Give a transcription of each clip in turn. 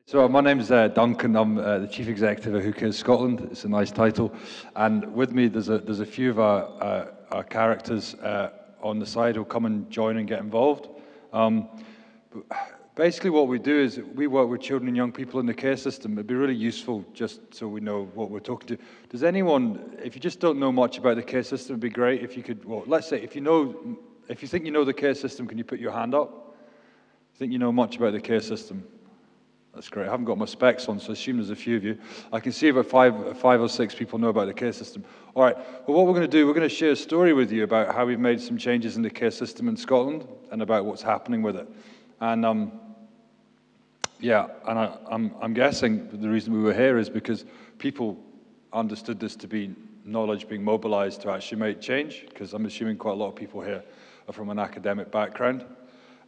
So my name's Duncan. I'm the Chief Executive of UKKM Scotland. It's a nice title. And with me, there's a few of our characters on the side who'll come and join and get involved. Basically what we do is we work with children and young people in the care system. It'd be really useful just so we know what we're talking to. Does anyone, if you just don't know much about the care system, it'd be great if you could, well, let's say if you think you know the care system, can you put your hand up? Think you know much about the care system? That's great. I haven't got my specs on, so I assume there's a few of you. I can see about five or six people know about the care system. All right. Well, what we're going to do, we're going to share a story with you about how we've made some changes in the care system in Scotland and about what's happening with it. And I'm guessing the reason we were here is because people understood this to be knowledge being mobilized to actually make change, because I'm assuming quite a lot of people here are from an academic background.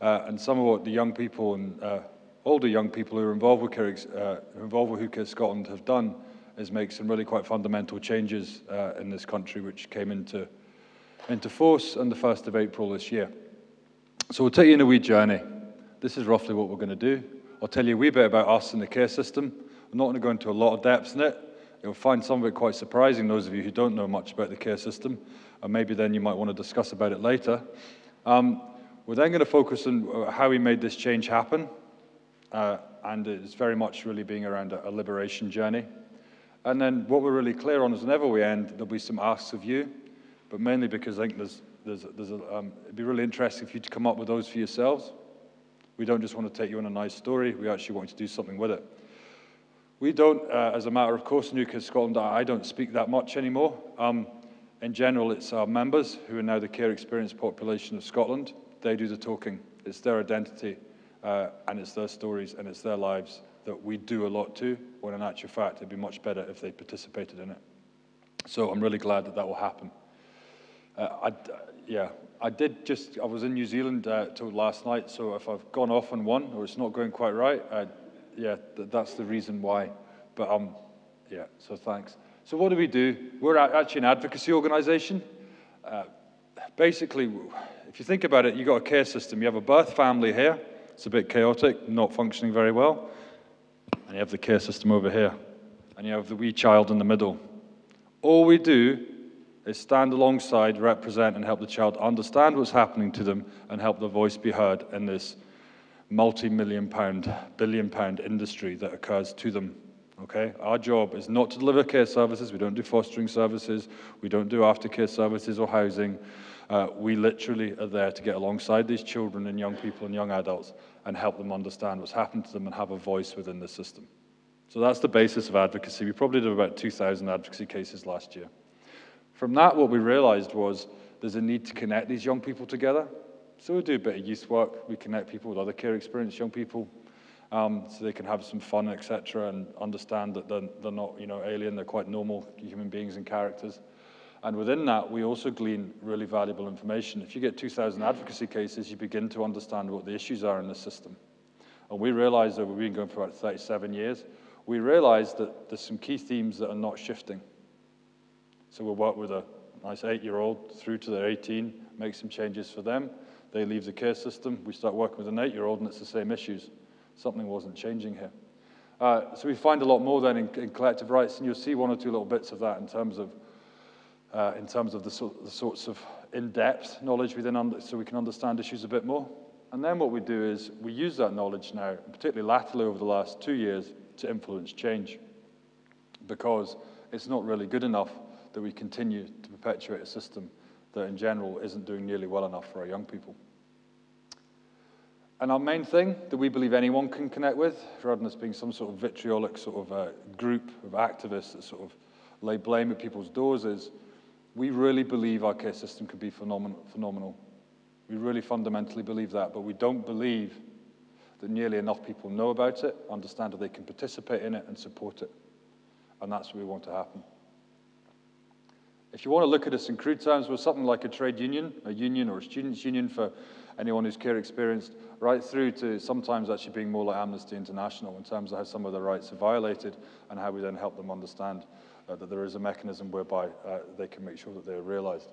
And some of what the young people and older young people who are involved with UKKM Scotland have done is make some really quite fundamental changes in this country, which came into force on the 1st of April this year. So we'll take you in a wee journey. This is roughly what we're going to do. I'll tell you a wee bit about us and the care system. I'm not going to go into a lot of depth in it. You'll find some of it quite surprising, those of you who don't know much about the care system, and maybe then you might want to discuss about it later. We're then going to focus on how we made this change happen, and it's very much really being around a liberation journey. And then what we're really clear on is whenever we end, there'll be some asks of you, but mainly because I think it'd be really interesting for you to come up with those for yourselves. We don't just want to take you on a nice story, we actually want you to do something with it. We don't, as a matter of course, in UKKM Scotland, I don't speak that much anymore. In general, it's our members, who are now the care experience population of Scotland. They do the talking. It's their identity, and it's their stories, and it's their lives that we do a lot to, when in actual fact, it'd be much better if they participated in it. So I'm really glad that will happen. I was in New Zealand till last night, so if I've gone off on one, or it's not going quite right, that's the reason why. But so thanks. So what do? We're actually an advocacy organisation. Basically, if you think about it, you've got a care system. You have a birth family here. It's a bit chaotic, not functioning very well. And you have the care system over here. And you have the wee child in the middle. All we do is stand alongside, represent, and help the child understand what's happening to them and help their voice be heard in this multi-million-pound, billion-pound industry that occurs to them. Okay? Our job is not to deliver care services. We don't do fostering services. We don't do aftercare services or housing. We literally are there to get alongside these children and young people and young adults and help them understand what's happened to them and have a voice within the system. So that's the basis of advocacy. We probably did about 2,000 advocacy cases last year. From that, what we realized was there's a need to connect these young people together. So we do a bit of youth work. We connect people with other care experienced young people so they can have some fun, etc., and understand that they're not, alien. They're quite normal human beings and characters. And within that, we also glean really valuable information. If you get 2,000 advocacy cases, you begin to understand what the issues are in the system. And we realized that we've been going for about 37 years. We realized that there's some key themes that are not shifting. So we'll work with a nice 8-year-old through to their 18, make some changes for them. They leave the care system. We start working with an 8-year-old, and it's the same issues. Something wasn't changing here. So we find a lot more then in collective rights, and you'll see one or two little bits of that in terms of the sorts of in-depth knowledge so we can understand issues a bit more. And then what we do is we use that knowledge now, particularly latterly over the last 2 years, to influence change, because it's not really good enough that we continue to perpetuate a system that in general isn't doing nearly well enough for our young people. And our main thing that we believe anyone can connect with, rather than this being some sort of vitriolic sort of group of activists that sort of lay blame at people's doors, is we really believe our care system could be phenomenal. We really fundamentally believe that, but we don't believe that nearly enough people know about it, understand that they can participate in it and support it. And that's what we want to happen. If you want to look at us in crude terms, we're something like a trade union, a union or a students' union for anyone who's care experienced, right through to sometimes actually being more like Amnesty International in terms of how some of their rights are violated and how we then help them understand that there is a mechanism whereby they can make sure that they are realized.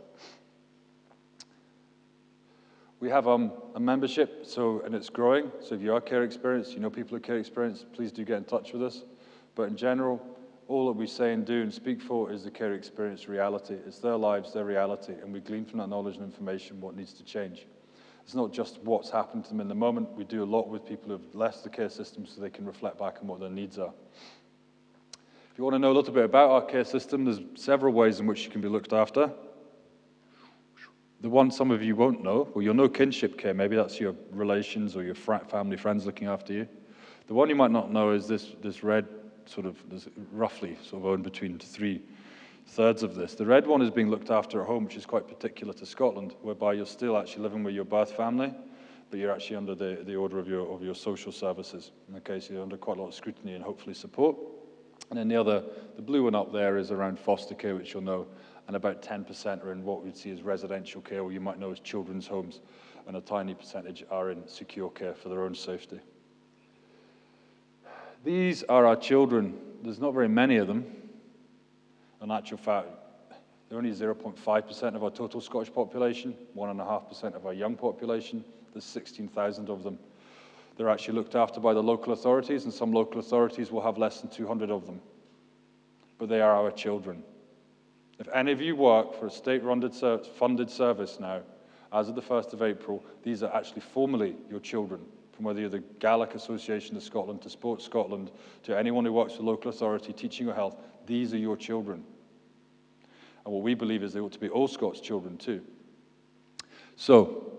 We have a membership, and it's growing. So if you are care experienced, you know people who are care experienced, please do get in touch with us. But in general, all that we say and do and speak for is the care experience reality. It's their lives, their reality, and we glean from that knowledge and information what needs to change. It's not just what's happened to them in the moment. We do a lot with people who've left the care system so they can reflect back on what their needs are. If you want to know a little bit about our care system, there's several ways in which you can be looked after. The one some of you won't know, well, you'll know kinship care. Maybe that's your relations or your family, friends looking after you. The one you might not know is this red there's roughly owned between 3/3 of this. The red one is being looked after at home, which is quite particular to Scotland, whereby you're still actually living with your birth family, but you're actually under the order of your social services. Okay, so you're under quite a lot of scrutiny and hopefully support. And then the blue one up there is around foster care, which you'll know, and about 10% are in what we'd see as residential care, or you might know as children's homes, and a tiny percentage are in secure care for their own safety. These are our children. There's not very many of them. In actual fact, they're only 0.5% of our total Scottish population, 1.5% of our young population. There's 16,000 of them. They're actually looked after by the local authorities, and some local authorities will have less than 200 of them. But they are our children. If any of you work for a state-funded service now, as of the 1st of April, these are actually formally your children. From whether you're the Gaelic Association of Scotland to Sports Scotland, to anyone who works for local authority, teaching or health, these are your children. And what we believe is they ought to be all Scots children too. So,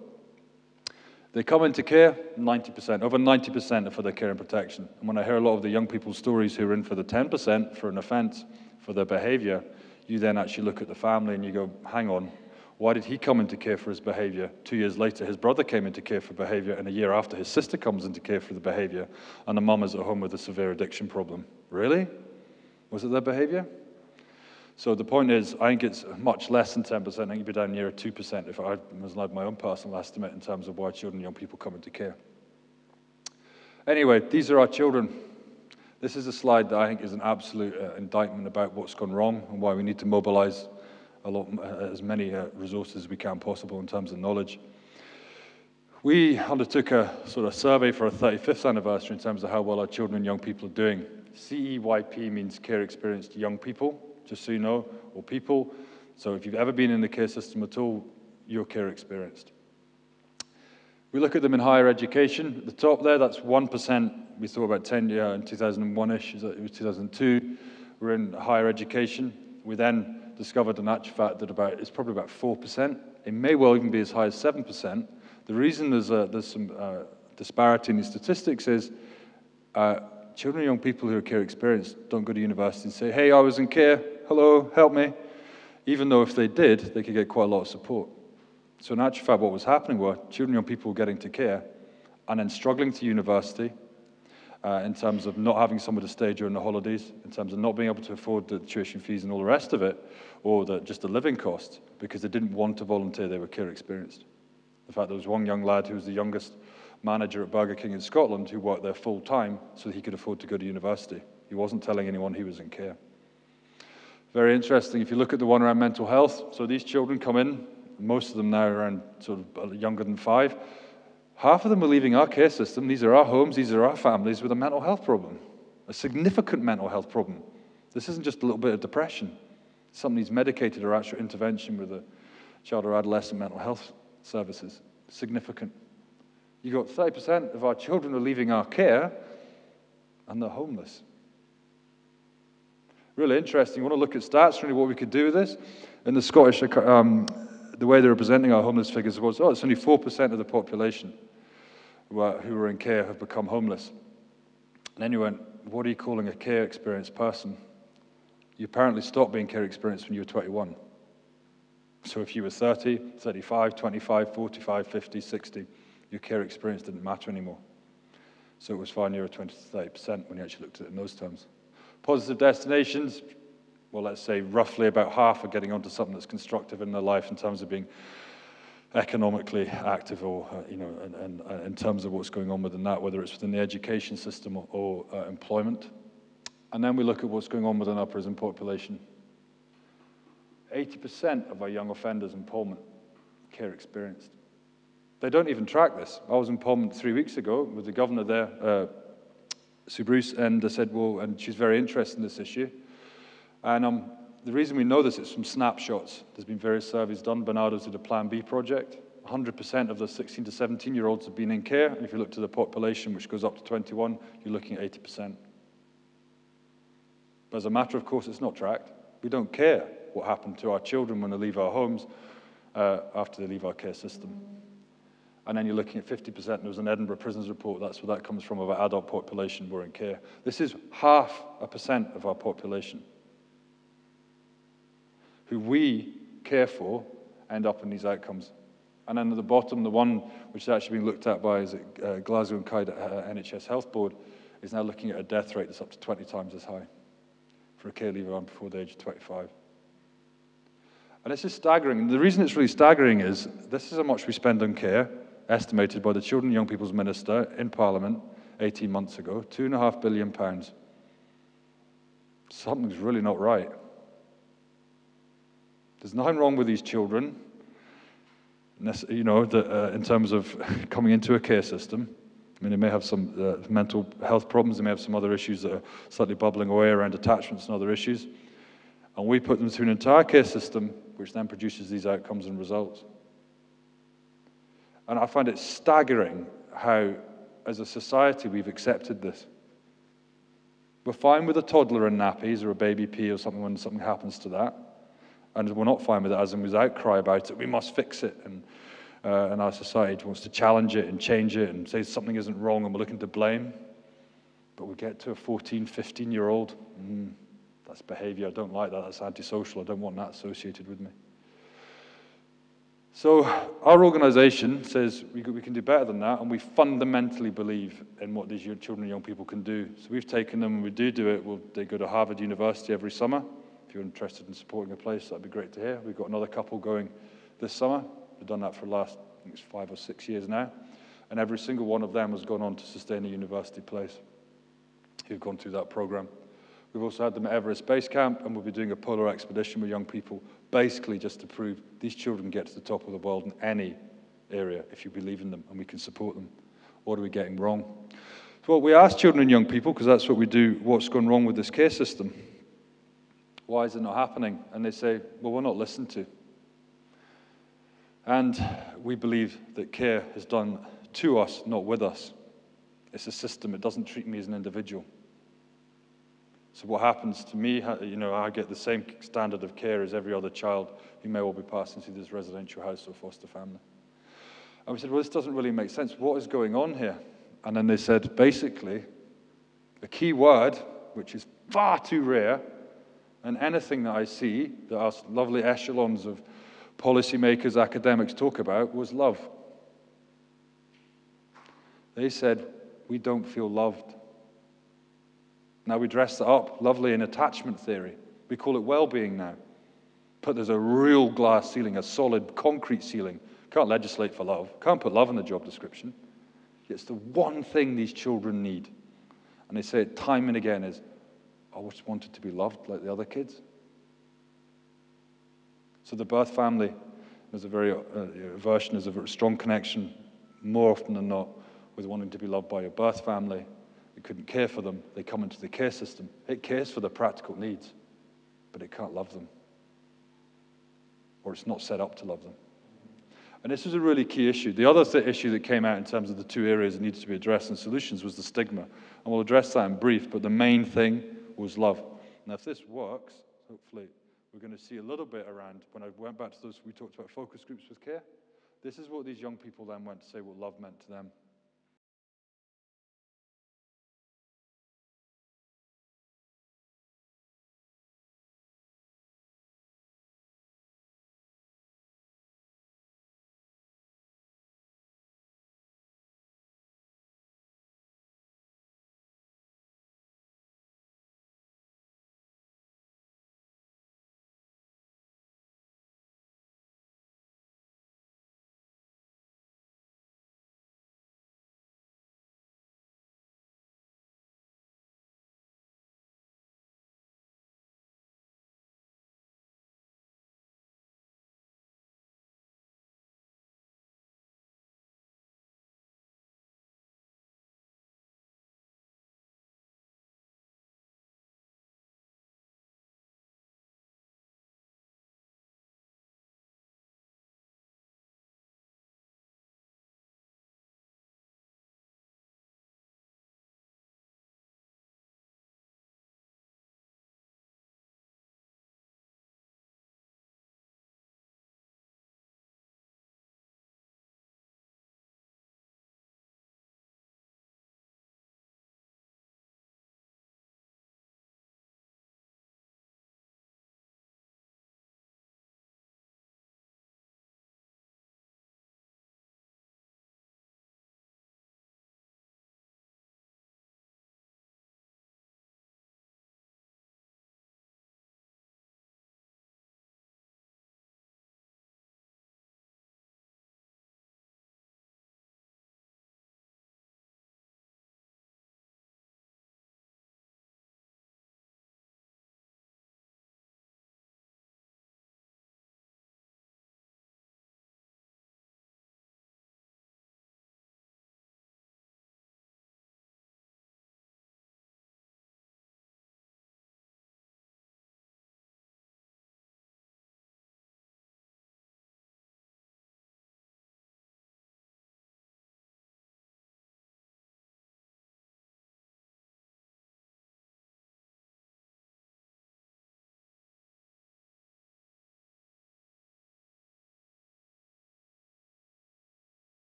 they come into care, 90%, over 90% are for their care and protection. And when I hear a lot of the young people's stories who are in for the 10% for an offence, for their behaviour, you then actually look at the family and you go, hang on, why did he come into care for his behaviour? 2 years later, his brother came into care for behaviour, and a year after, his sister comes into care for the behaviour, and the mum is at home with a severe addiction problem. Really? Was it their behaviour? So the point is, I think it's much less than 10%. I think it'd be down near 2% if I was allowed my own personal estimate in terms of why children and young people come into care. Anyway, these are our children. This is a slide that I think is an absolute indictment about what's gone wrong and why we need to mobilise as many resources as we can possible in terms of knowledge. We undertook a survey for our 35th anniversary in terms of how well our children and young people are doing. CEYP means care experienced young people, just so you know, or people. So if you've ever been in the care system at all, you're care experienced. We look at them in higher education. At the top there, that's 1%. We thought about in 2001-ish, it was 2002. We're in higher education. We then discovered in actual fact that it's probably about 4%. It may well even be as high as 7%. The reason there's some disparity in these statistics is children and young people who are care experienced don't go to university and say, hey, I was in care, hello, help me. Even though if they did, they could get quite a lot of support. So in actual fact, what was happening were children and young people were getting to care and then struggling to university, in terms of not having somewhere to stay during the holidays, in terms of not being able to afford the tuition fees and all the rest of it, or just the living costs, because they didn't want to volunteer, they were care experienced. In fact, there was one young lad who was the youngest manager at Burger King in Scotland who worked there full time so that he could afford to go to university. He wasn't telling anyone he was in care. Very interesting, if you look at the one around mental health, so these children come in, most of them now are around younger than 5, half of them are leaving our care system. These are our homes, these are our families with a mental health problem, a significant mental health problem. This isn't just a little bit of depression. Something needs medicated or actual intervention with a child or adolescent mental health services. Significant. You've got 30% of our children are leaving our care and they're homeless. Really interesting. You want to look at stats, really what we could do with this? In the Scottish, the way they're presenting our homeless figures was, it's only 4% of the population who are in care have become homeless. And then you went, what are you calling a care experienced person? You apparently stopped being care experienced when you were 21. So if you were 30, 35, 25, 45, 50, 60, your care experience didn't matter anymore. So it was far nearer 20 to 30% when you actually looked at it in those terms. Positive destinations, well, let's say roughly about half are getting onto something that's constructive in their life in terms of being economically active, or and in terms of what's going on within that, whether it's within the education system or employment. And then we look at what's going on within our prison population. 80% of our young offenders in Pullman care experienced. They don't even track this. I was in Parliament 3 weeks ago with the governor there, Sue Bruce, and I said, well, and she's very interested in this issue. And the reason we know this is from snapshots. There's been various surveys done. Bernardo's did a Plan B project. 100% of the 16 to 17-year-olds have been in care. And if you look to the population, which goes up to 21, you're looking at 80%. But as a matter of course, it's not tracked. We don't care what happened to our children when they leave our homes after they leave our care system. And then you're looking at 50%. There was an Edinburgh Prisons report. That's where that comes from, of our adult population who are in care. This is 0.5% of our population who we care for end up in these outcomes. And then at the bottom, the one which is actually being looked at by Glasgow and Clyde NHS Health Board is now looking at a death rate that's up to 20 times as high for a care leaver on before the age of 25. And it's just staggering. And the reason it's really staggering is this is how much we spend on care, estimated by the Children and Young People's Minister in Parliament 18 months ago, £2.5 billion. Something's really not right. There's nothing wrong with these children, you know, in terms of coming into a care system. I mean, they may have some mental health problems, they may have some other issues that are slightly bubbling away around attachments and other issues. And we put them through an entire care system, which then produces these outcomes and results. And I find it staggering how, as a society, we've accepted this. We're fine with a toddler in nappies or a baby pee or something when something happens to that. And we're not fine with it as in with outcry about it. We must fix it. And our society wants to challenge it and change it and say something isn't wrong and we're looking to blame. But we get to a 14, 15-year-old. That's behavior. I don't like that. That's antisocial. I don't want that associated with me. So our organization says we can do better than that, and we fundamentally believe in what these children and young people can do. So we've taken them, and we do it. They go to Harvard University every summer. If you're interested in supporting a place, that'd be great to hear. We've got another couple going this summer. We've done that for the last, I think it's 5 or 6 years now. And every single one of them has gone on to sustain a university place who've gone through that program. We've also had them at Everest Base Camp, and we'll be doing a polar expedition with young people, basically just to prove these children get to the top of the world in any area if you believe in them and we can support them. What are we getting wrong? So we ask children and young people, because that's what we do, what's gone wrong with this care system? Why is it not happening? And they say, well, we're not listened to. And we believe that care is done to us, not with us. It's a system. It doesn't treat me as an individual. So what happens to me, you know, I get the same standard of care as every other child who may well be passing through this residential house or foster family. And we said, well, this doesn't really make sense. What is going on here? And then they said, basically, the key word, which is far too rare, and anything that I see that our lovely echelons of policymakers, academics talk about, was love. They said, we don't feel loved. Now we dress that up lovely in attachment theory. We call it well-being now. But there's a real glass ceiling, a solid concrete ceiling. Can't legislate for love. Can't put love in the job description. It's the one thing these children need. And they say it time and again is, I just wanted to be loved like the other kids. So the birth family, there's a very version, is a strong connection, more often than not, with wanting to be loved by your birth family. It couldn't care for them. They come into the care system. It cares for their practical needs, but it can't love them. Or it's not set up to love them. And this is a really key issue. The other issue that came out in terms of the two areas that needed to be addressed and solutions was the stigma. And we'll address that in brief, but the main thing was love. Now, if this works, hopefully, we're going to see a little bit around, when I went back to those, we talked about focus groups with care. This is what these young people then went to say what love meant to them.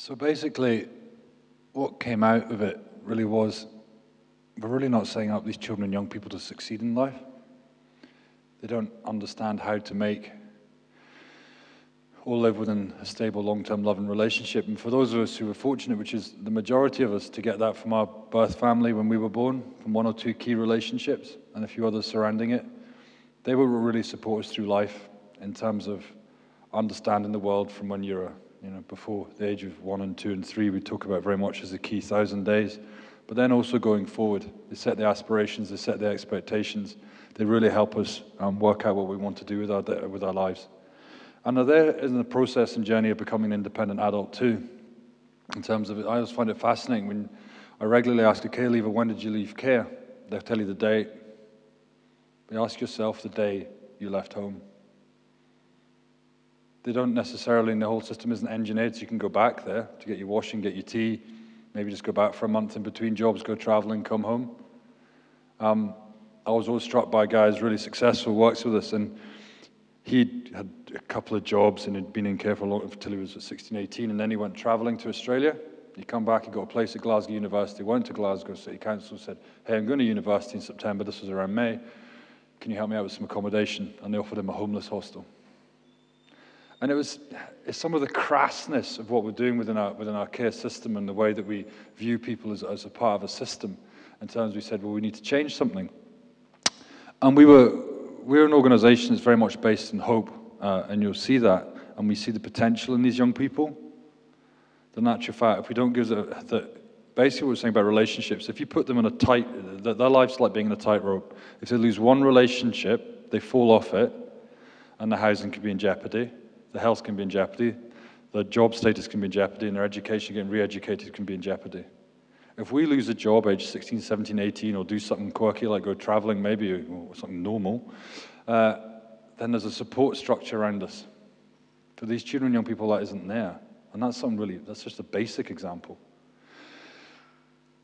So basically, what came out of it really was, we're really not setting up these children and young people to succeed in life. They don't understand how to make or live within a stable, long-term loving relationship. And for those of us who were fortunate, which is the majority of us, to get that from our birth family when we were born, from one or two key relationships and a few others surrounding it, they will really support us through life in terms of understanding the world from when you're, before the age of 1 and 2 and 3, we talk about very much as the key 1,000 days. But then also going forward, they set the aspirations, they set the expectations. They really help us work out what we want to do with our lives. And they're in the process and journey of becoming an independent adult too. In terms of it, I always find it fascinating when I regularly ask a care leaver, when did you leave care? They'll tell you the date. But ask yourself the day you left home. They don't necessarily, and the whole system isn't engineered so you can go back there to get your washing, get your tea, maybe just go back for a month in between jobs, go traveling, come home. I was always struck by a guy who's really successful, works with us, and he had a couple of jobs and had been in care for long until he was 16, 18, and then he went traveling to Australia. He come back, he got a place at Glasgow University, went to Glasgow City Council, said, hey, I'm going to university in September, this was around May, can you help me out with some accommodation? And they offered him a homeless hostel. And it's some of the crassness of what we're doing within our care system and the way that we view people as a part of a system. In terms we said, well, we need to change something. And we're an organization that's very much based in hope, and you'll see that, and we see the potential in these young people. The natural fact, if we don't give basically what we're saying about relationships, if you put them in their life's like being in a tightrope. If they lose one relationship, they fall off it, and their housing can be in jeopardy, their health can be in jeopardy, their job status can be in jeopardy, and their education, getting re-educated, can be in jeopardy. If we lose a job age 16, 17, 18, or do something quirky like go traveling maybe, or something normal, then there's a support structure around us. For these children and young people, that isn't there. And that's just a basic example.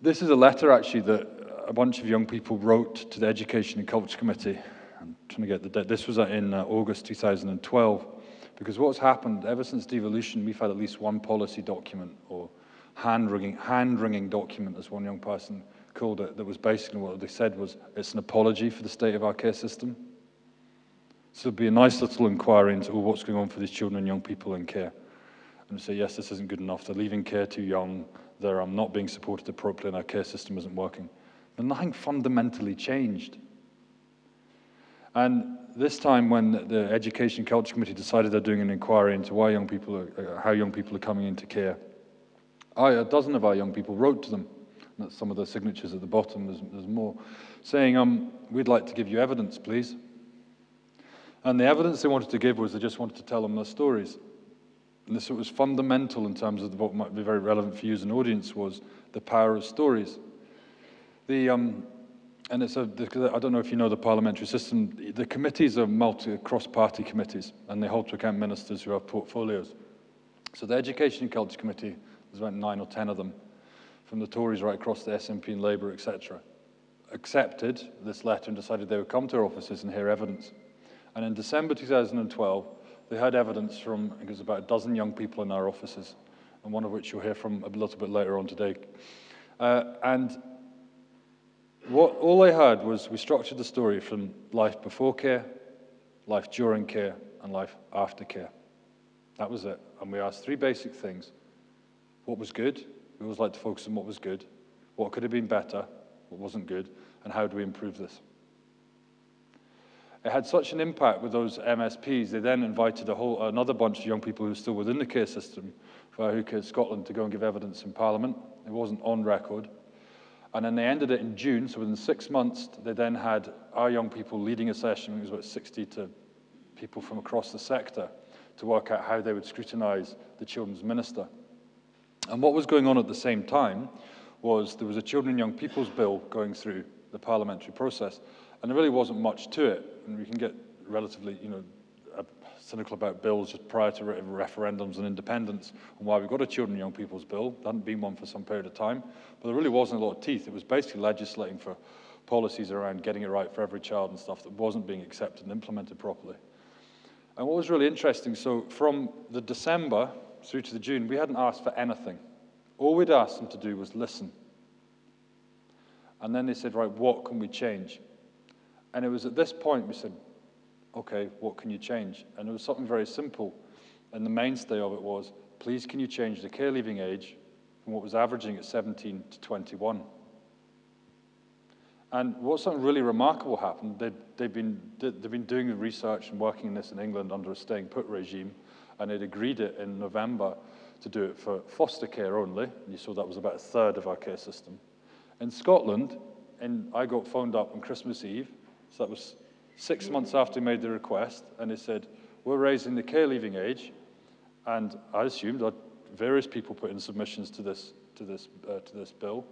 This is a letter, actually, that a bunch of young people wrote to the Education and Culture Committee. I'm trying to get the date. This was in August 2012. Because what's happened, ever since devolution, we've had at least one policy document, or hand-wringing document, as one young person called it, that was basically what they said was, it's an apology for the state of our care system. So it'd be a nice little inquiry into what's going on for these children and young people in care. And say, yes, this isn't good enough, they're leaving care too young, they're not being supported appropriately, and our care system isn't working. But nothing fundamentally changed. And this time when the Education and Culture Committee decided they're doing an inquiry into how young people are coming into care, a dozen of our young people wrote to them. That's some of the signatures at the bottom, there's more, saying, we'd like to give you evidence, please. And the evidence they wanted to give was they just wanted to tell them their stories. And this was fundamental in terms of what might be very relevant for you as an audience, was the power of stories. And I don't know if you know the parliamentary system, the committees are cross-party committees, and they hold to account ministers who have portfolios. So the Education and Culture Committee, there's about 9 or 10 of them, from the Tories right across the SNP and Labour, etc., accepted this letter and decided they would come to our offices and hear evidence. And in December 2012, they had evidence from, I think it was about a dozen young people in our offices, and one of which you'll hear from a little bit later on today. And all they had was, we structured the story from life before care, life during care, and life after care. That was it. And we asked 3 basic things. What was good? We always like to focus on what was good. What could have been better? What wasn't good? And how do we improve this? It had such an impact with those MSPs, they then invited another bunch of young people who were still within the care system for UK Scotland to go and give evidence in Parliament. It wasn't on record. And then they ended it in June, so within 6 months, they then had our young people leading a session, it was about 60 to people from across the sector, to work out how they would scrutinise the children's minister. And what was going on at the same time was there was a Children and Young People's Bill going through the parliamentary process, and there really wasn't much to it. And we can get relatively, cynical about bills just prior to referendums and independence and why we got a Children and Young People's Bill. There hadn't been one for some period of time, but there really wasn't a lot of teeth. It was basically legislating for policies around getting it right for every child and stuff that wasn't being accepted and implemented properly. And what was really interesting, so from the December through to the June, we hadn't asked for anything. All we'd asked them to do was listen. And then they said, right, what can we change? And it was at this point we said, okay, what can you change? And it was something very simple. And the mainstay of it was, please can you change the care leaving age from what was averaging at 17 to 21? And what something really remarkable happened, they've been doing the research and working in this in England under a staying put regime, and they'd agreed it in November to do it for foster care only, and you saw that was about a third of our care system. In Scotland, and I got phoned up on Christmas Eve, so that was 6 months after we made the request, and they said, we're raising the care leaving age, and I assumed that various people put in submissions to this bill,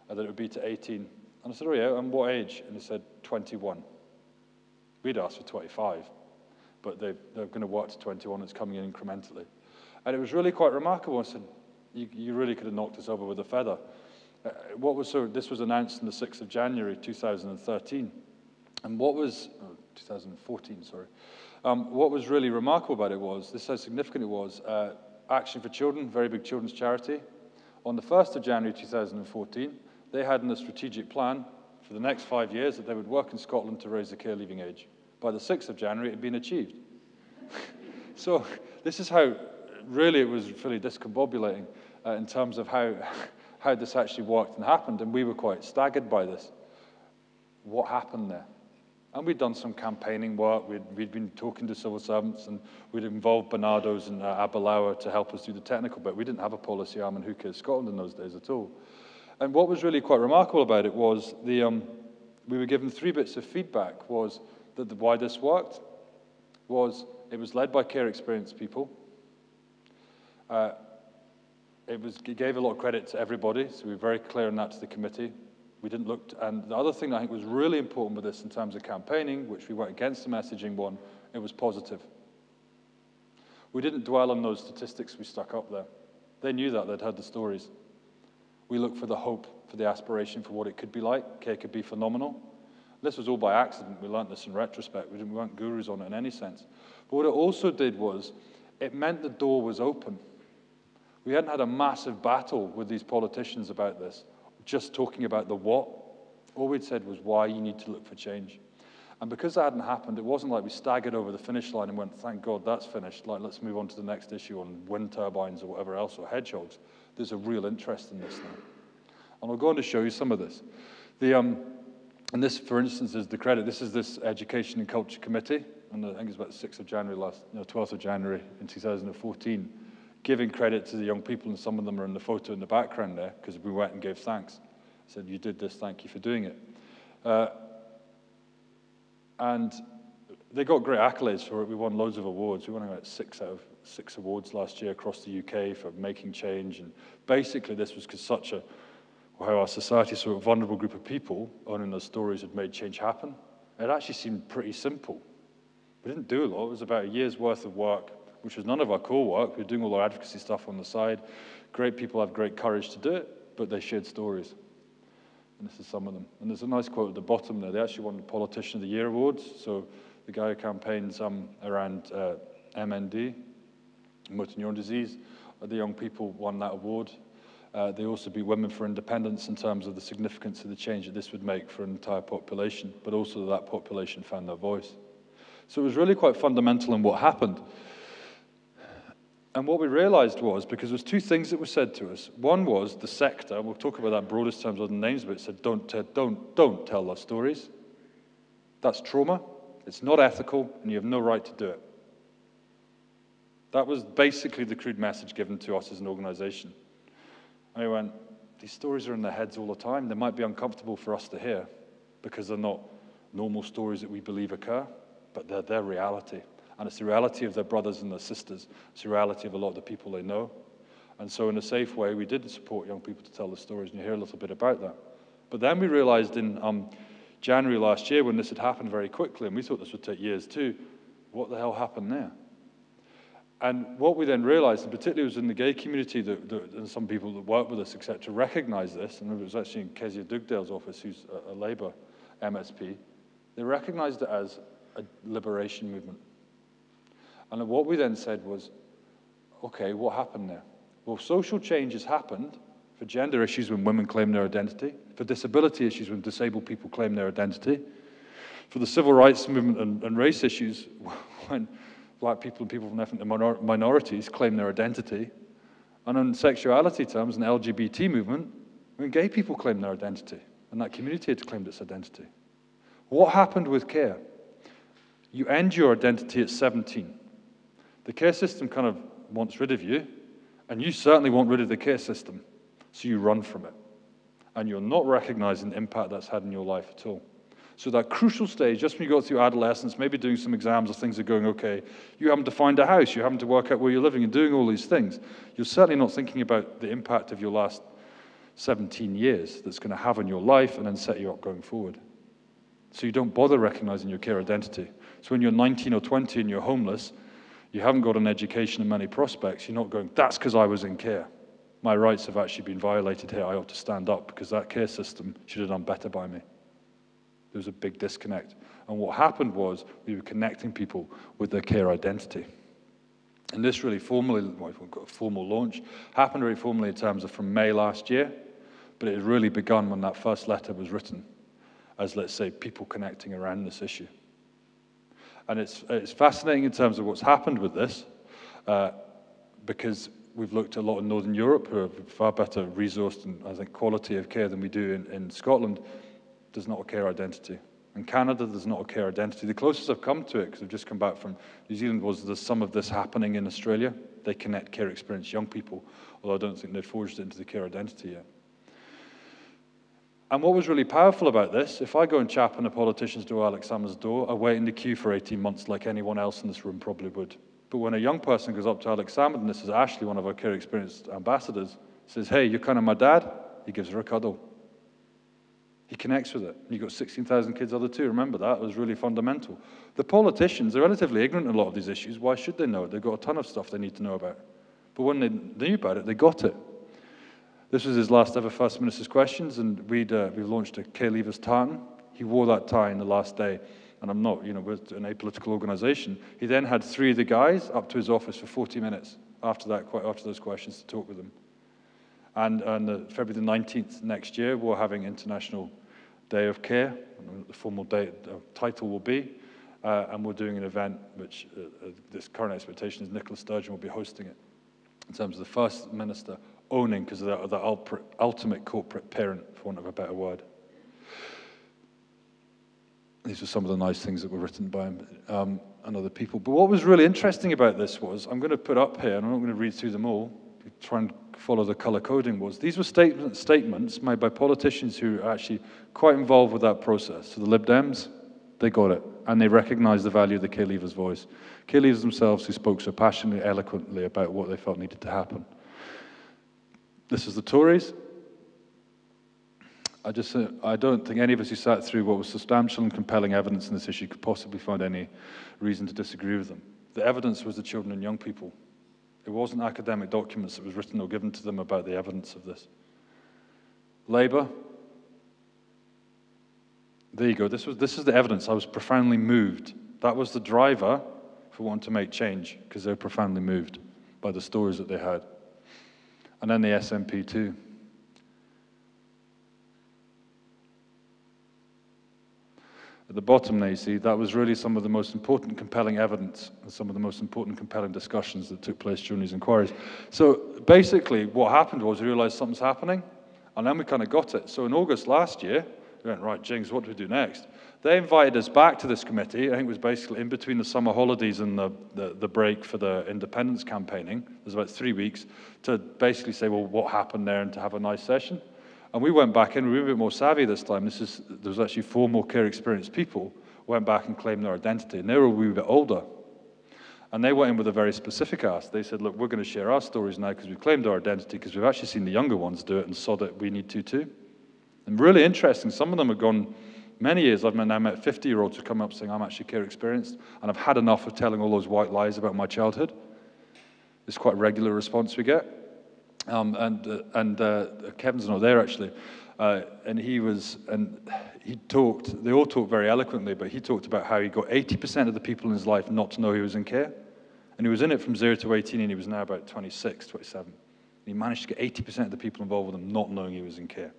that it would be to 18. And I said, oh yeah, and what age? And they said 21. We'd asked for 25, but they're going to work to 21. It's coming in incrementally. And it was really quite remarkable. I said, you really could have knocked us over with a feather. This was announced on the 6th of January, 2013. And 2014, sorry. What was really remarkable about it was, this is how significant it was, Action for Children, very big children's charity. On the 1st of January 2014, they had in a strategic plan for the next 5 years that they would work in Scotland to raise the care leaving age. By the 6th of January, it had been achieved. So this is how, really, it was really discombobulating in terms of how this actually worked and happened, and we were quite staggered by this. What happened there? And we'd done some campaigning work, we'd been talking to civil servants, and we'd involved Barnardo's and Aberlour to help us do the technical bit. We didn't have a policy arm in UKKM in those days at all. And what was really quite remarkable about it was we were given 3 bits of feedback. Was that why this worked was it was led by care experienced people. It gave a lot of credit to everybody, so we were very clear on that to the committee. We didn't look, and the other thing that I think was really important with this in terms of campaigning, which we went against the messaging one, it was positive. We didn't dwell on those statistics we stuck up there. They knew that, they'd heard the stories. We looked for the hope, for the aspiration for what it could be like. Care could be phenomenal. This was all by accident. We learned this in retrospect. We weren't gurus on it in any sense. But what it also did was, it meant the door was open. We hadn't had a massive battle with these politicians about this, just talking about the what. All we'd said was why you need to look for change. And because that hadn't happened, it wasn't like we staggered over the finish line and went, thank God that's finished, like let's move on to the next issue on wind turbines or whatever else, or hedgehogs. There's a real interest in this now. And I'll go on to show you some of this. And this, for instance, is the credit. This is this Education and Culture Committee, and I think it's about the 6th of January 12th of January in 2014, giving credit to the young people, and some of them are in the photo in the background there, because we went and gave thanks. Said, you did this, thank you for doing it. And they got great accolades for it. We won loads of awards. We won about 6 out of 6 awards last year across the UK for making change. And basically this was because how our society, sort of vulnerable group of people owning those stories had made change happen. It actually seemed pretty simple. We didn't do a lot. It was about a year's worth of work, which was none of our core work. We were doing all our advocacy stuff on the side. Great people have great courage to do it, but they shared stories. And this is some of them. And there's a nice quote at the bottom there. They actually won the Politician of the Year awards. So the guy who campaigns around MND, motor neuron disease, the young people won that award. They also beat Women for Independence in terms of the significance of the change that this would make for an entire population, but also that population found their voice. So it was really quite fundamental in what happened. And what we realized was, because there was 2 things that were said to us. One was the sector, and we'll talk about that in broadest terms other than names, but it said, don't tell our stories. That's trauma, it's not ethical, and you have no right to do it. That was basically the crude message given to us as an organization. And we went, these stories are in their heads all the time. They might be uncomfortable for us to hear because they're not normal stories that we believe occur, but they're their reality. And it's the reality of their brothers and their sisters. It's the reality of a lot of the people they know. And so in a safe way, we did support young people to tell the stories, and you hear a little bit about that. But then we realized in January last year, when this had happened very quickly, and we thought this would take years too, what the hell happened there? And what we then realized, and particularly it was in the gay community, and some people that work with us, etc., recognized this, and it was actually in Kezia Dugdale's office, who's a Labour MSP, they recognized it as a liberation movement. And what we then said was, okay, what happened there? Well, social change has happened for gender issues when women claim their identity, for disability issues when disabled people claim their identity, for the civil rights movement and race issues when black people and people from ethnic minorities claim their identity, and in sexuality terms, in the LGBT movement, when gay people claim their identity, and that community had claimed its identity. What happened with care? You end your identity at 17. The care system kind of wants rid of you, and you certainly want rid of the care system, so you run from it. And you're not recognizing the impact that's had in your life at all. So that crucial stage, just when you go through adolescence, maybe doing some exams or things are going okay, you happen to find a house, you happen to work out where you're living and doing all these things. You're certainly not thinking about the impact of your last 17 years that's going to have on your life and then set you up going forward. So you don't bother recognizing your care identity. So when you're 19 or 20 and you're homeless, you haven't got an education and many prospects, you're not going, that's because I was in care. My rights have actually been violated here, I ought to stand up because that care system should have done better by me. There was a big disconnect. And what happened was we were connecting people with their care identity. And this really formally, well, we've got a formal launch, happened very formally in terms of from May last year, but it had really begun when that first letter was written as, let's say, people connecting around this issue. And it's fascinating in terms of what's happened with this, because we've looked a lot in Northern Europe, who have far better resourced and, I think, quality of care than we do in Scotland. There's not a care identity. In Canada, there's not a care identity. The closest I've come to it, because I've just come back from New Zealand, was there's some of this happening in Australia. They connect care experience young people, although I don't think they've forged it into the care identity yet. And what was really powerful about this, if I go and chap on a politician's door, Alex Salmond's door, I wait in the queue for 18 months like anyone else in this room probably would. But when a young person goes up to Alex Salmond, and this is Ashley, one of our care experience ambassadors, says, hey, you're kind of my dad, he gives her a cuddle. He connects with it. And you've got 16,000 kids other too. Remember that. It was really fundamental. The politicians are relatively ignorant in a lot of these issues. Why should they know it? They've got a ton of stuff they need to know about. But when they knew about it, they got it. This was his last ever First Minister's Questions, and we've launched a care leavers tartan. He wore that tie in the last day. And I'm not, we're an apolitical organization. He then had 3 of the guys up to his office for 40 minutes after those questions to talk with them. And on February the 19th next year, we're having International Day of Care. The formal title will be, and we're doing an event which this current expectation is Nicola Sturgeon will be hosting it, in terms of the First Minister owning, because of the ultimate corporate parent, for want of a better word. These are some of the nice things that were written by him and other people. But what was really interesting about this was, I'm going to put up here, and I'm not going to read through them all, try and follow the color coding was, these were statements made by politicians who are actually quite involved with that process. So the Lib Dems, they got it, and they recognized the value of the care leavers' voice. Care leavers themselves who spoke so passionately, eloquently about what they felt needed to happen. This is the Tories. I don't think any of us who sat through what was substantial and compelling evidence in this issue could possibly find any reason to disagree with them. The evidence was the children and young people. It wasn't academic documents that was written or given to them about the evidence of this. Labour. There you go. This is the evidence. I was profoundly moved. That was the driver for wanting to make change, because they were profoundly moved by the stories that they had. And then the SNP too. At the bottom there, you see, that was really some of the most important compelling evidence and some of the most important compelling discussions that took place during these inquiries. So basically what happened was we realized something's happening, and then we kind of got it. So in August last year, we went, right, Jings, what do we do next? They invited us back to this committee. I think it was basically in between the summer holidays and the break for the independence campaigning. There's about 3 weeks to basically say, well, what happened there, and to have a nice session. And we went back in, we were a bit more savvy this time. There was actually 4 more care experienced people who went back and claimed their identity, and they were a wee bit older. And they went in with a very specific ask. They said, look, we're going to share our stories now because we've claimed our identity, because we've actually seen the younger ones do it and saw that we need to too. And really interesting, some of them have gone many years. I've now met 50-year-olds who come up saying, I'm actually care experienced, and I've had enough of telling all those white lies about my childhood. It's quite a regular response we get. Kevin's not there actually, and he talked, they all talked very eloquently, but he talked about how he got 80% of the people in his life not to know he was in care, And he was in it from 0 to 18, and he was now about 26, 27. And he managed to get 80% of the people involved with him not knowing he was in care.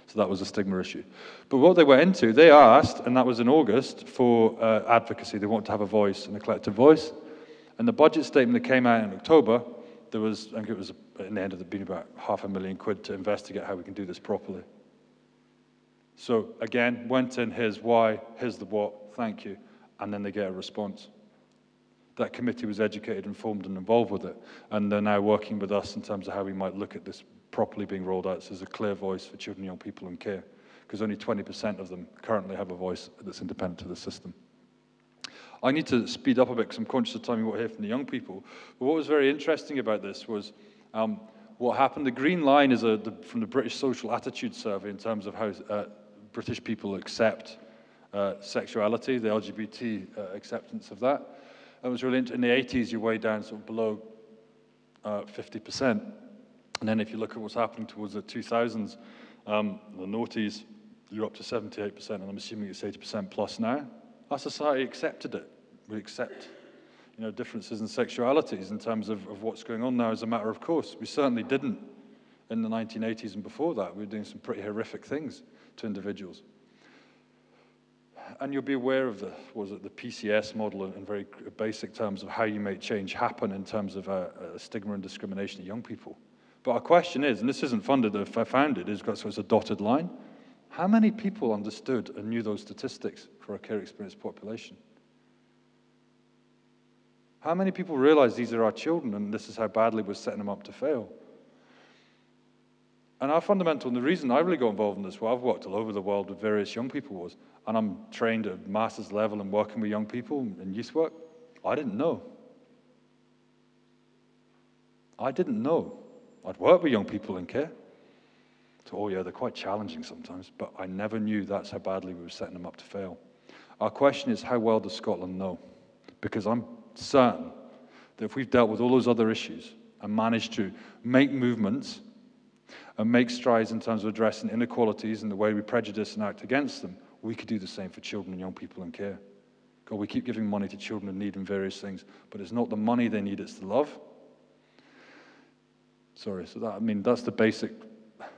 So that was a stigma issue. But what they went into, they asked, and that was in August, for advocacy. They wanted to have a voice and a collective voice. And the budget statement that came out in October, there was, I think it was, in the end of it being about £500,000 to investigate how we can do this properly. So again, went in, here's why, here's the what, thank you, and then they get a response. That committee was educated, informed, and involved with it, and they're now working with us in terms of how we might look at this properly being rolled out, so there's a clear voice for children and young people in care, because only 20% of them currently have a voice that's independent of the system. I need to speed up a bit because I'm conscious of time we won't hear from the young people, but what was very interesting about this was what happened. The green line is from the British Social Attitude Survey in terms of how British people accept sexuality, the LGBT acceptance of that. It was really in the 80s, you're way down sort of below 50%. And then if you look at what's happening towards the 2000s, the noughties, you're up to 78%, and I'm assuming it's 80% plus now. Our society accepted it. We accept, differences in sexualities in terms of what's going on now as a matter of course. We certainly didn't in the 1980s and before that. We were doing some pretty horrific things to individuals. And you'll be aware of the PCS model in very basic terms of how you make change happen in terms of stigma and discrimination of young people. But our question is, and this isn't funded, if I found it, so it's a dotted line. How many people understood and knew those statistics for a care experienced population? How many people realize these are our children and this is how badly we're setting them up to fail? And our fundamental, and the reason I really got involved in this, well, I've worked all over the world with various young people was, and I'm trained at master's level and working with young people in youth work, I didn't know. I didn't know. I'd worked with young people in care. So, oh yeah, they're quite challenging sometimes, but I never knew that's how badly we were setting them up to fail. Our question is, how well does Scotland know? Because I'm certain that if we've dealt with all those other issues and managed to make movements and make strides in terms of addressing inequalities and the way we prejudice and act against them, we could do the same for children and young people in care. God, we keep giving money to children in need in various things, but it's not the money they need, it's the love. Sorry, so that's the basic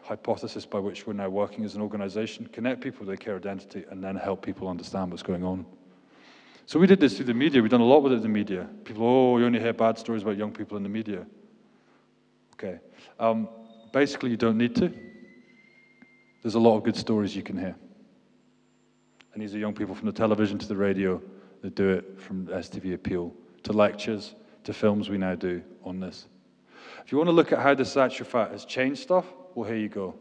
hypothesis by which we're now working as an organization. Connect people with their care identity and then help people understand what's going on. So we did this through the media. We've done a lot with it in the media. People, oh, you only hear bad stories about young people in the media. Okay. Basically, you don't need to. There's a lot of good stories you can hear. And these are young people from the television to the radio that do it, from STV Appeal to lectures to films we now do on this. If you want to look at how the saturated fat has changed stuff, well, here you go.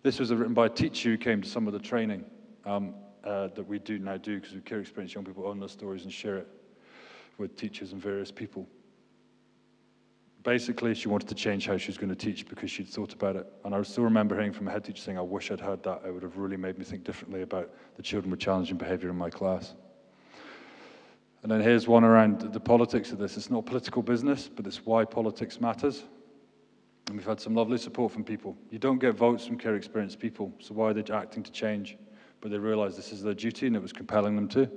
This was written by a teacher who came to some of the training that we now do because we care experienced young people own those stories and share it with teachers and various people. Basically, she wanted to change how she was going to teach because she'd thought about it. And I still remember hearing from a head teacher saying, I wish I'd heard that. It would have really made me think differently about the children with challenging behavior in my class. And then here's one around the politics of this. It's not political business, but it's why politics matters. And we've had some lovely support from people. You don't get votes from care experienced people, so why are they acting to change? But they realize this is their duty and it was compelling them to.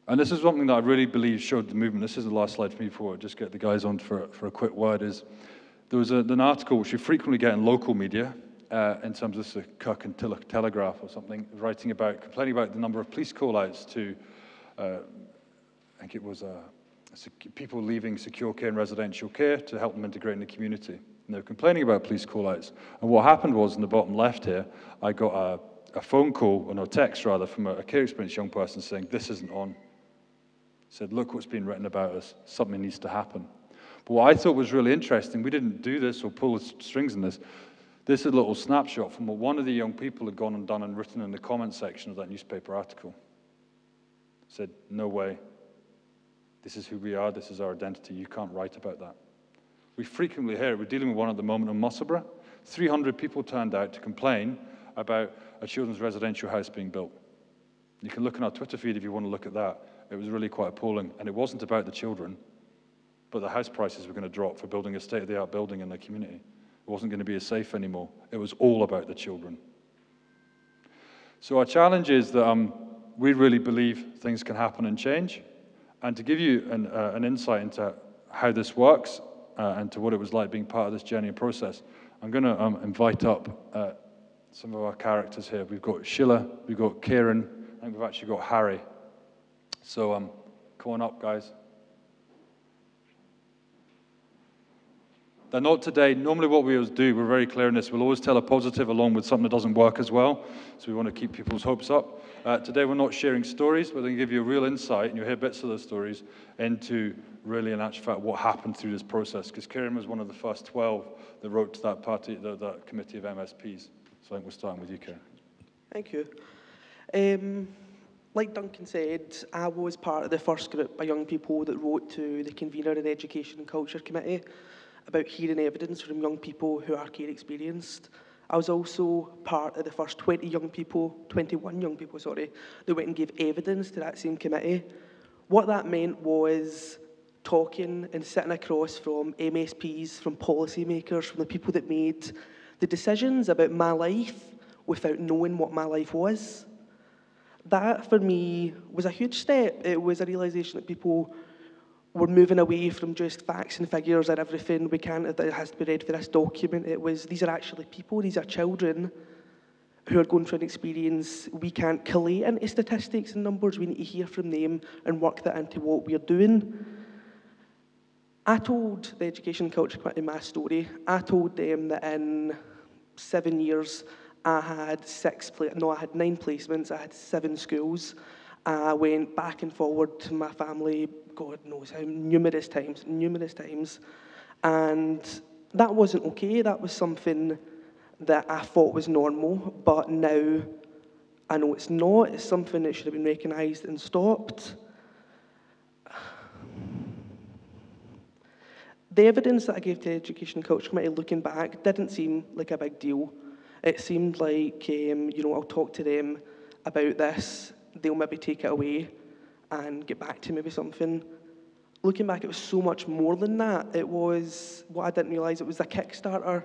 And this is something that I really believe showed the movement. This is the last slide for me before I just get the guys on for a quick word. There was an article which you frequently get in local media, in terms of the Kirk and Telegraph or something, complaining about the number of police call-outs to, I think it was people leaving secure care and residential care to help them integrate in the community. And they were complaining about police call-outs. And what happened was, in the bottom left here, I got a phone call, or no, text rather, from a care experienced young person saying, this isn't on. Said, look what's been written about us. Something needs to happen. But what I thought was really interesting, we didn't do this or pull the strings in this. This is a little snapshot from what one of the young people had gone and done and written in the comment section of that newspaper article. Said, no way. This is who we are. This is our identity. You can't write about that. We frequently hear it. We're dealing with one at the moment in Musselburgh. 300 people turned out to complain about a children's residential house being built. You can look on our Twitter feed if you want to look at that. It was really quite appalling. And it wasn't about the children, but the house prices were going to drop for building a state-of-the-art building in their community. It wasn't going to be as safe anymore. It was all about the children. So our challenge is that we really believe things can happen and change. And to give you an insight into how this works and to what it was like being part of this journey and process, I'm going to invite up some of our characters here. We've got Sheila, we've got Kieran, and we've actually got Harry. So come on up, guys. They're not today. Normally what we always do, we're very clear in this, we'll always tell a positive along with something that doesn't work as well. So we want to keep people's hopes up. Today we're not sharing stories, but we're going to give you a real insight, and you'll hear bits of those stories, into really, in actual fact, what happened through this process. Because Kieran was one of the first 12 that wrote to that party, that committee of MSPs. So I think we're starting with you, Kieran. Thank you. Like Duncan said, I was part of the first group of young people that wrote to the convener of the Education and Culture Committee about hearing evidence from young people who are care experienced. I was also part of the first 21 young people, that went and gave evidence to that same committee. What that meant was talking and sitting across from MSPs, from policymakers, from the people that made the decisions about my life without knowing what my life was. That, for me, was a huge step. It was a realisation that people were moving away from just facts and figures and everything. We can't, that has to be read for this document. It was, these are actually people, these are children who are going through an experience we can't collate into statistics and numbers. We need to hear from them and work that into what we're doing. I told the Education and Culture Committee my story. I told them that in 7 years, I had 9 placements, I had 7 schools. I went back and forward to my family, God knows how, numerous times. And that wasn't okay. That was something that I thought was normal, but now I know it's not. It's something that should have been recognised and stopped. The evidence that I gave to the Education and Culture Committee, looking back, didn't seem like a big deal. It seemed like, I'll talk to them about this, they'll maybe take it away and get back to me with something. Looking back, it was so much more than that. It was, what I didn't realise, it was a Kickstarter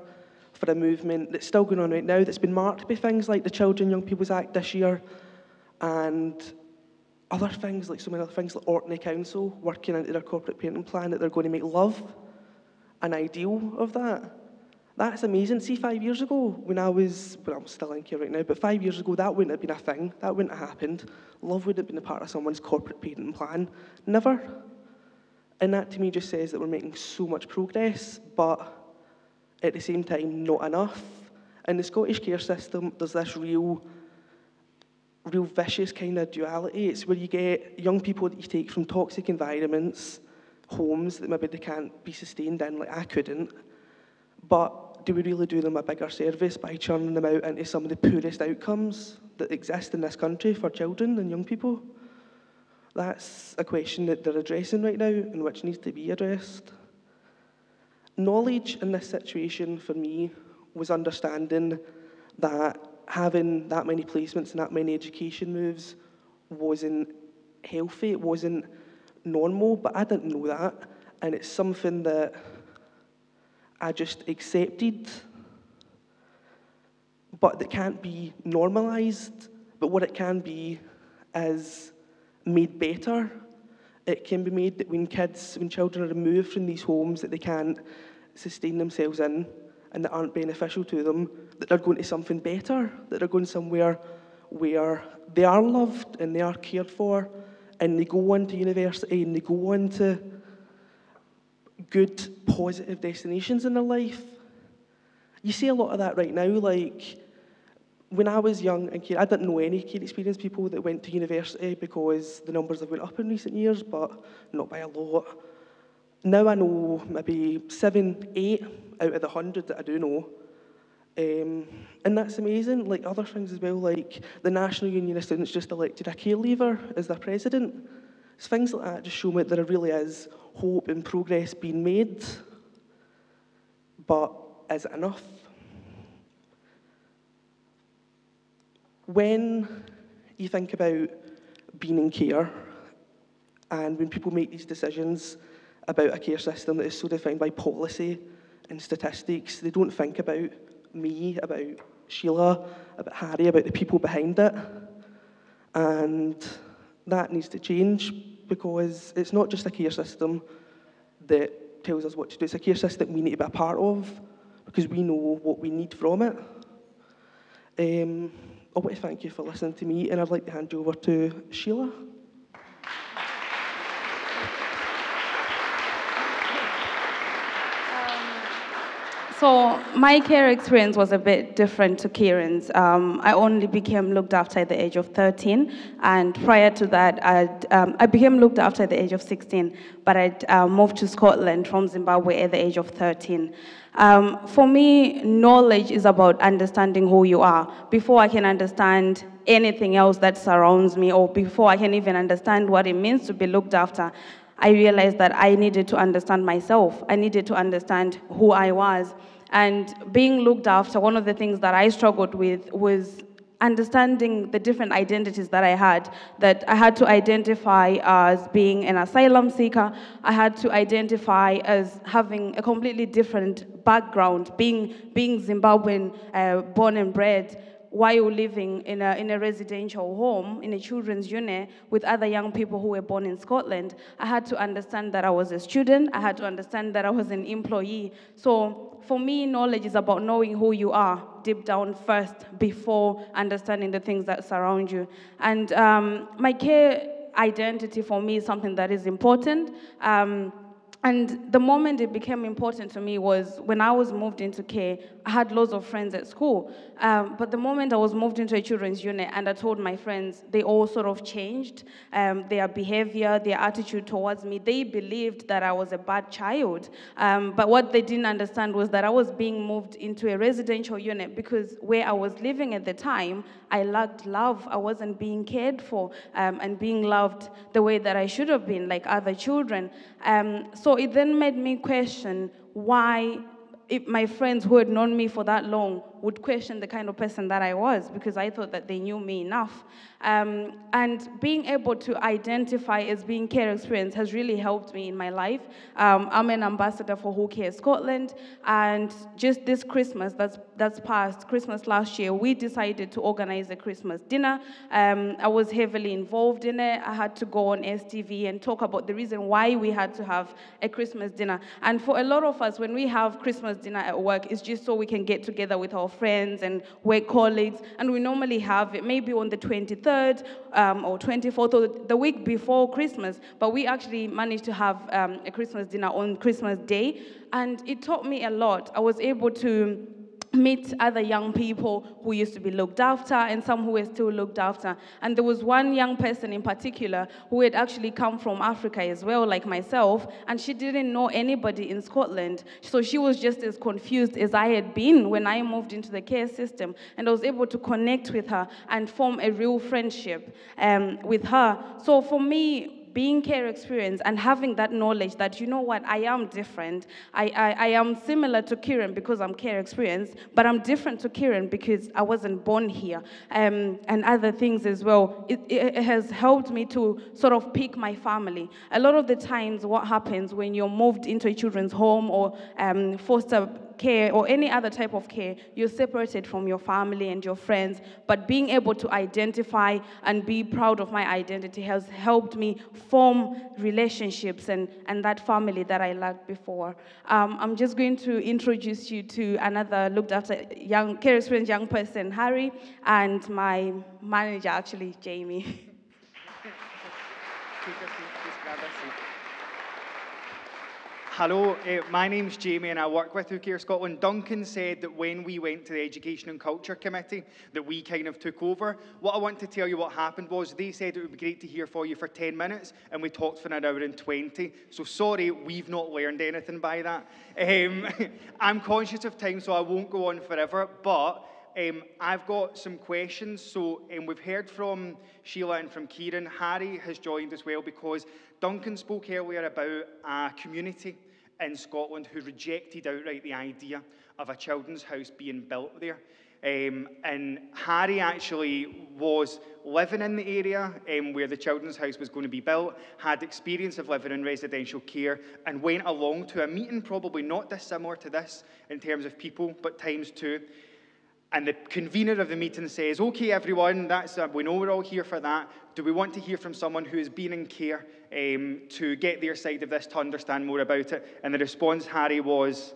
for a movement that's still going on right now, that's been marked by things like the Children and Young People's Act this year, and other things, like so many other things, like Orkney Council working into their corporate parenting plan that they're going to make love an ideal of that. That's amazing. See, 5 years ago, when I'm still in care right now, but 5 years ago, that wouldn't have been a thing. That wouldn't have happened. Love wouldn't have been a part of someone's corporate parenting plan. Never. And that, to me, just says that we're making so much progress, but at the same time, not enough. In the Scottish care system, there's this real vicious kind of duality. It's where you get young people that you take from toxic environments, homes that maybe they can't be sustained in, like I couldn't, but do we really do them a bigger service by churning them out into some of the poorest outcomes that exist in this country for children and young people? That's a question that they're addressing right now and which needs to be addressed. Knowledge in this situation for me was understanding that having that many placements and that many education moves wasn't healthy, it wasn't normal, but I didn't know that, and it's something that I just accepted, but that can't be normalised. But what it can be is made better. It can be made that when children are removed from these homes that they can't sustain themselves in and that aren't beneficial to them, that they're going to something better, that they're going somewhere where they are loved and they are cared for, and they go on to university and they go on to good, positive destinations in their life. You see a lot of that right now. Like, when I was young and I didn't know any care experienced people that went to university because the numbers have went up in recent years, but not by a lot. Now I know maybe 7, 8 out of the 100 that I do know. And that's amazing. Like other things as well, like the National Union of Students just elected a care leaver as their president. It's things like that just show me that there really is hope and progress being made. But is it enough? When you think about being in care, and when people make these decisions about a care system that is so defined by policy and statistics, they don't think about me, about Sheila, about Harry, about the people behind it. And that needs to change. because it's not just a care system that tells us what to do, it's a care system we need to be a part of because we know what we need from it. I want to thank you for listening to me, and I'd like to hand you over to Sheila. So my care experience was a bit different to Kieran's. I only became looked after at the age of 13, and prior to that, I became looked after at the age of 16, but I'd moved to Scotland from Zimbabwe at the age of 13. For me, knowledge is about understanding who you are. Before I can understand anything else that surrounds me, or before I can even understand what it means to be looked after, I realized that I needed to understand myself. I needed to understand who I was. And being looked after, one of the things that I struggled with was understanding the different identities that I had to identify as being an asylum seeker. I had to identify as having a completely different background, being Zimbabwean, born and bred, while living in a residential home, in a children's unit with other young people who were born in Scotland. I had to understand that I was a student. I had to understand that I was an employee. So for me, knowledge is about knowing who you are deep down first before understanding the things that surround you. And my care identity for me is something that is important. And the moment it became important to me was when I was moved into care. I had loads of friends at school, but the moment I was moved into a children's unit and I told my friends, they all sort of changed their behavior, their attitude towards me. They believed that I was a bad child, but what they didn't understand was that I was being moved into a residential unit because where I was living at the time, I lacked love. I wasn't being cared for and being loved the way that I should have been, like other children. So it then made me question why my friends who had known me for that long would question the kind of person that I was, because I thought that they knew me enough. And being able to identify as being care experience has really helped me in my life. I'm an ambassador for Who Cares Scotland, and just this Christmas that's passed, Christmas last year, we decided to organize a Christmas dinner. I was heavily involved in it. I had to go on STV and talk about the reason why we had to have a Christmas dinner. And for a lot of us, when we have Christmas dinner at work, it's just so we can get together with our friends and work colleagues, and we normally have it maybe on the 23rd or 24th or the week before Christmas, but we actually managed to have a Christmas dinner on Christmas Day, and it taught me a lot. I was able to meet other young people who used to be looked after and some who were still looked after. And there was one young person in particular who had actually come from Africa as well, like myself, and she didn't know anybody in Scotland. So she was just as confused as I had been when I moved into the care system. And I was able to connect with her and form a real friendship with her. So for me, being care experience and having that knowledge that, you know what, I am different. I am similar to Kieran because I'm care experience, but I'm different to Kieran because I wasn't born here, and other things as well. It has helped me to sort of pick my family. A lot of the times what happens when you're moved into a children's home or foster care or any other type of care, you're separated from your family and your friends, but being able to identify and be proud of my identity has helped me form relationships and that family that I lacked before. I'm just going to introduce you to another looked after young care experienced young person, Harry, and my manager, actually, Jamie. Hello, my name's Jamie and I work with Who Cares Scotland. Duncan said that when we went to the Education and Culture Committee that we kind of took over. What I want to tell you what happened was they said it would be great to hear for you for 10 minutes and we talked for an hour and 20. So sorry, we've not learned anything by that. I'm conscious of time, so I won't go on forever, but I've got some questions. So we've heard from Sheila and from Kieran. Harry has joined as well because Duncan spoke earlier about a community in Scotland who rejected outright the idea of a children's house being built there. And Harry actually was living in the area where the children's house was going to be built, had experience of living in residential care, and went along to a meeting probably not dissimilar to this in terms of people, but times two. And the convener of the meeting says, okay, everyone, we know we're all here for that. Do we want to hear from someone who has been in care to get their side of this, to understand more about it? And the response, Harry, was...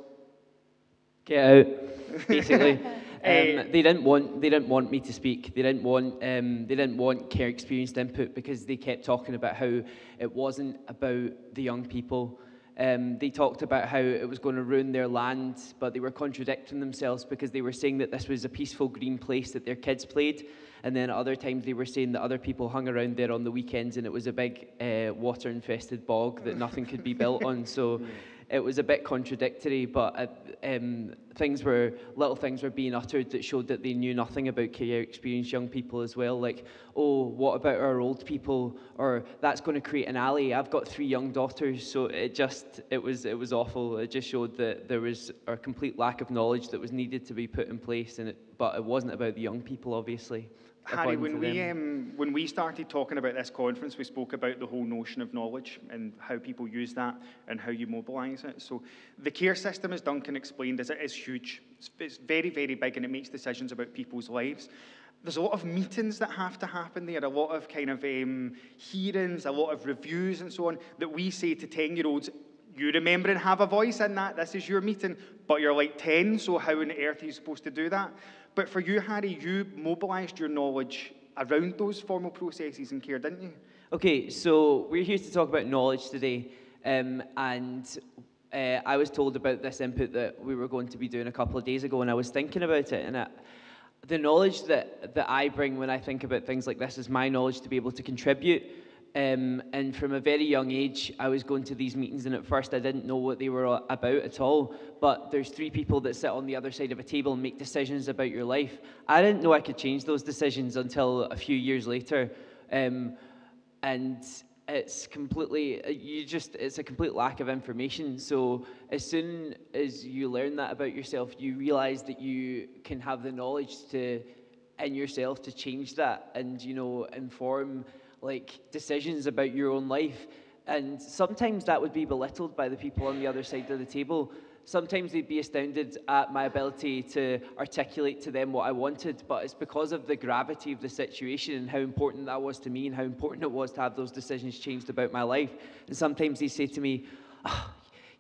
Get out, basically. They didn't want me to speak. They didn't want care experienced input because they kept talking about how it wasn't about the young people. They talked about how it was going to ruin their land, but they were contradicting themselves because they were saying that this was a peaceful green place that their kids played, and then at other times they were saying that other people hung around there on the weekends and it was a big water-infested bog that nothing could be built on. So it was a bit contradictory, but little things were being uttered that showed that they knew nothing about care experienced young people as well. Like, oh, what about our old people? Or that's going to create an alley. I've got 3 young daughters, so it was awful. It just showed that there was a complete lack of knowledge that was needed to be put in place, but it wasn't about the young people, obviously. Harry, when we started talking about this conference, we spoke about the whole notion of knowledge and how people use that and how you mobilise it. So the care system, as Duncan explained, is huge. It's very, very big, and it makes decisions about people's lives. There's a lot of meetings that have to happen there, a lot of kind of hearings, a lot of reviews and so on, that we say to 10-year-olds, you remember and have a voice in that, this is your meeting, but you're like 10, so how on earth are you supposed to do that? But for you, Harry, you mobilised your knowledge around those formal processes in care, didn't you? Okay, so we're here to talk about knowledge today, and I was told about this input that we were going to be doing a couple of days ago, and I was thinking about it, and the knowledge that I bring when I think about things like this is my knowledge to be able to contribute. And from a very young age, I was going to these meetings, and at first I didn't know what they were about at all. But there's 3 people that sit on the other side of a table and make decisions about your life. I didn't know I could change those decisions until a few years later. And it's it's a complete lack of information. So as soon as you learn that about yourself, you realize that you can have the knowledge in yourself to change that and, inform decisions about your own life. And sometimes that would be belittled by the people on the other side of the table. Sometimes they'd be astounded at my ability to articulate to them what I wanted, but it's because of the gravity of the situation and how important that was to me and how important it was to have those decisions changed about my life. And sometimes they say to me, oh,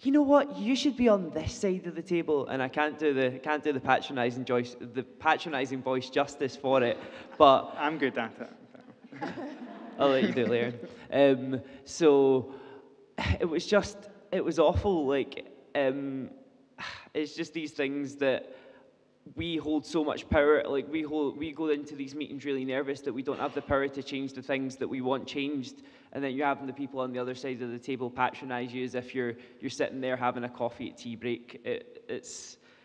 you know what, you should be on this side of the table. And I can't do the patronising voice justice for it, but I'm good at it. I'll let you do it later. So it was awful. It's just these things that we hold so much power. We go into these meetings really nervous that we don't have the power to change the things that we want changed, and then you're having the people on the other side of the table patronise you as if you're sitting there having a coffee at tea break.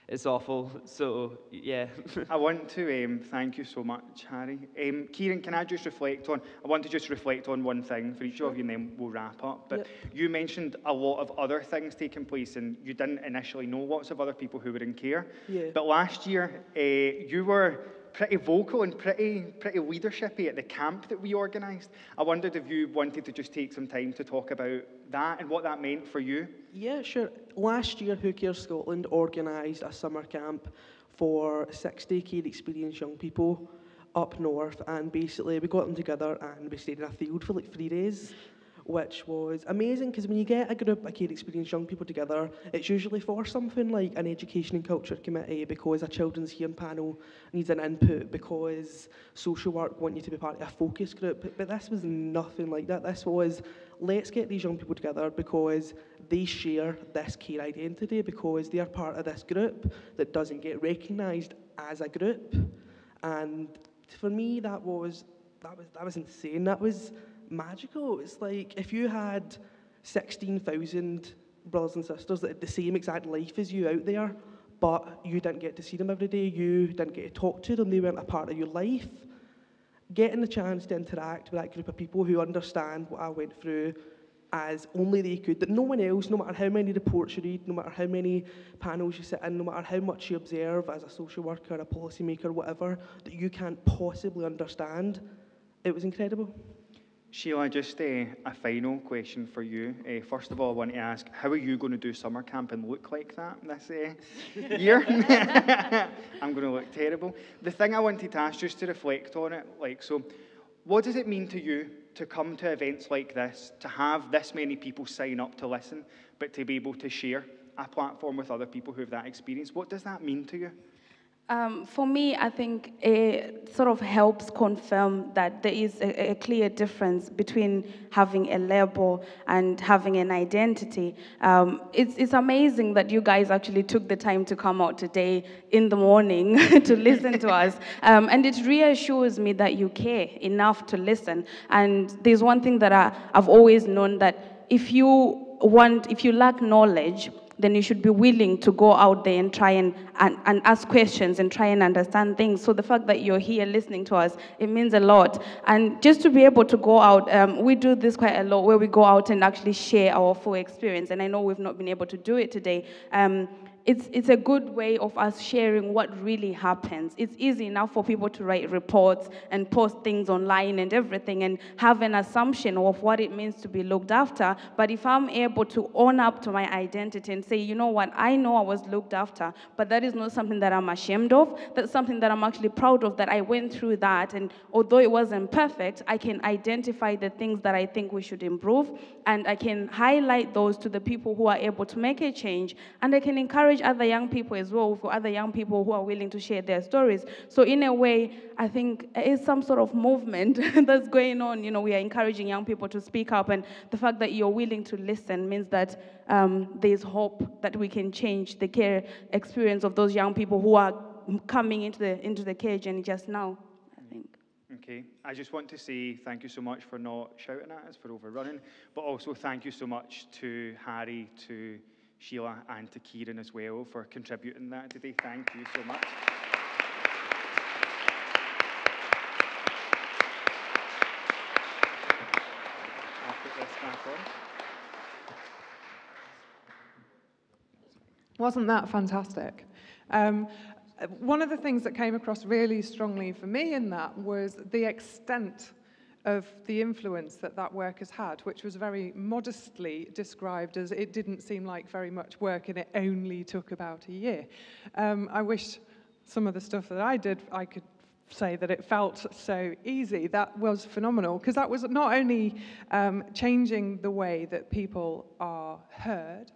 It's awful. So, yeah. I want to thank you so much, Harry. Kieran, can I just reflect on one thing for each of you, and then we'll wrap up. But you mentioned a lot of other things taking place, and you didn't initially know lots of other people who were in care. Yeah. But last year, you were pretty vocal and pretty leadershipy at the camp that we organised. I wondered if you wanted to just take some time to talk about that and what that meant for you. Yeah, sure. Last year, Who Cares Scotland organised a summer camp for 60 care experienced young people up north, and basically we got them together and we stayed in a field for 3 days, which was amazing, because when you get a group of care experienced young people together, it's usually for something like an education and culture committee, because a children's hearing panel needs an input, because social work want you to be part of a focus group. But this was nothing like that. This was, let's get these young people together because they share this care identity, because they are part of this group that doesn't get recognised as a group. And for me, that was insane. That was magical. It's like if you had 16,000 brothers and sisters that had the same exact life as you out there, but you didn't get to see them every day, you didn't get to talk to them, they weren't a part of your life. Getting the chance to interact with that group of people who understand what I went through as only they could, that no one else, no matter how many reports you read, no matter how many panels you sit in, no matter how much you observe as a social worker, a policymaker, whatever, that you can't possibly understand. It was incredible. Sheila, just a final question for you. First of all, I want to ask, how are you going to do summer camp and look like that this year? I'm going to look terrible. The thing I wanted to ask, just to reflect on it, so what does it mean to you to come to events like this, to have this many people sign up to listen, but to be able to share a platform with other people who have that experience? What does that mean to you? For me, I think it sort of helps confirm that there is a clear difference between having a label and having an identity. It's amazing that you guys actually took the time to come out today in the morning to listen to us. And it reassures me that you care enough to listen. And there's one thing that I've always known, that if you lack knowledge, then you should be willing to go out there and try and ask questions and try and understand things. So the fact that you're here listening to us, it means a lot. And just to be able to go out, we do this quite a lot, where we go out and actually share our full experience. And I know we've not been able to do it today. It's a good way of us sharing what really happens. It's easy enough for people to write reports and post things online and everything and have an assumption of what it means to be looked after. But if I'm able to own up to my identity and say, you know what, I know I was looked after, but that is not something that I'm ashamed of. That's something that I'm actually proud of, that I went through that. And although it wasn't perfect, I can identify the things that I think we should improve, and I can highlight those to the people who are able to make a change, and I can encourage other young people as well, for other young people who are willing to share their stories. So in a way, I think it's some sort of movement that's going on. You know, we are encouraging young people to speak up, and the fact that you're willing to listen means that there's hope that we can change the care experience of those young people who are coming into the care journey just now, I think. Okay, I just want to say thank you so much for not shouting at us for overrunning, but also thank you so much to Harry, to Sheila, and to Kieran as well for contributing that today. Thank you so much. I'll put this back on. Wasn't that fantastic? One of the things that came across really strongly for me in that was the extent of the influence that work has had, which was very modestly described as it didn't seem like very much work and it only took about a year. I wish some of the stuff that I did, I could say that it felt so easy. That was phenomenal, because that was not only changing the way that people are heard,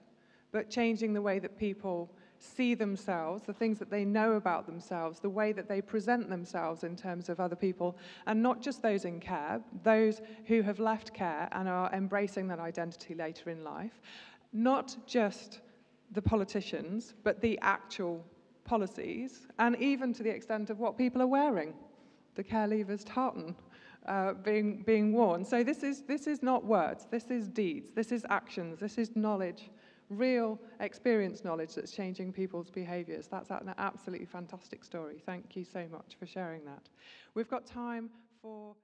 but changing the way that people see themselves, the things that they know about themselves, the way that they present themselves in terms of other people, and not just those in care, those who have left care and are embracing that identity later in life. Not just the politicians, but the actual policies, and even to the extent of what people are wearing, the care leavers tartan being worn. So this is not words, this is deeds, this is actions, this is knowledge, real experience knowledge that's changing people's behaviours. That's an absolutely fantastic story. Thank you so much for sharing that. We've got time for